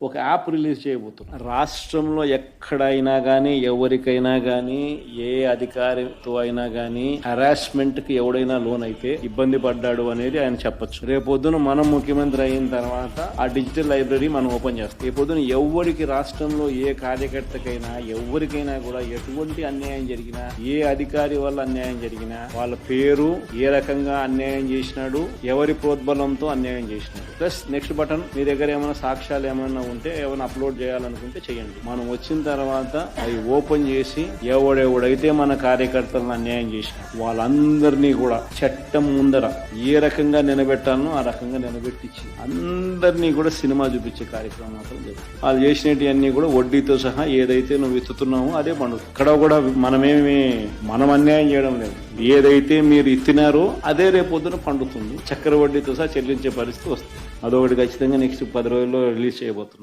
ఒక app release చేయబోతున్నాం. రాష్ట్రంలో ఎక్కడైనా కానీ ఎవరికైనా కానీ ఏ అధికారితో అయినా కానీ హరాస్మెంట్ కి ఎవడైనా లోన్ అయితే ఇబ్బంది పడ్డాడు అనేది ఆయన చెప్పొచ్చు. రేపొద్దున మనం ముఖ్యమంత్రి అయిన తర్వాత ఆ డిజిటల్ లైబ్రరీ మనం ఓపెన్ చేస్తాం. రేపొద్దున ఎవరికి రాష్ట్రంలో ఏ కార్యకర్తకైనా ఎవరికైనా కూడా ఎటువంటి అన్యాయం జరిగినా ఏ అధికారి వల్ల అన్యాయం జరిగినా వాళ్ళ పేరు ఏ రకంగా అన్యాయం చేసినాడు ఎవరి ప్రోద్బలంతో అన్యాయం చేసినాడు ప్లస్ నెక్స్ట్ బటన్ మీ దగ్గర ఏమైనా సాక్ష్యాలు ఏమైనా ఉంటే ఏమైనా అప్లోడ్ చేయాలనుకుంటే చేయండి. మనం వచ్చిన తర్వాత అవి ఓపెన్ చేసి ఎవడెవడైతే మన కార్యకర్తలను అన్యాయం చేసిన వాళ్ళందరినీ కూడా చట్టం ముందర ఏ రకంగా నిలబెట్టాలనో ఆ రకంగా నిలబెట్టించి అందరినీ కూడా సినిమా చూపించే కార్యక్రమం మాత్రం జరుగుతుంది. వాళ్ళు చేసినవి అన్ని కూడా వడ్డీతో సహా ఏదైతే నువ్వు ఎత్తుతున్నావో అదే పండుగ. ఇక్కడ కూడా మనం అన్యాయం చేయడం లేదు. ఏదైతే మీరు ఇచ్చినారో అదే రేపొద్దున పండుతుంది. చక్కెర వడ్డీతో సహా చెల్లించే పరిస్థితి వస్తుంది. అదొకటి ఖచ్చితంగా నెక్స్ట్ 10 రోజుల్లో రిలీజ్ చేయబోతున్నాం.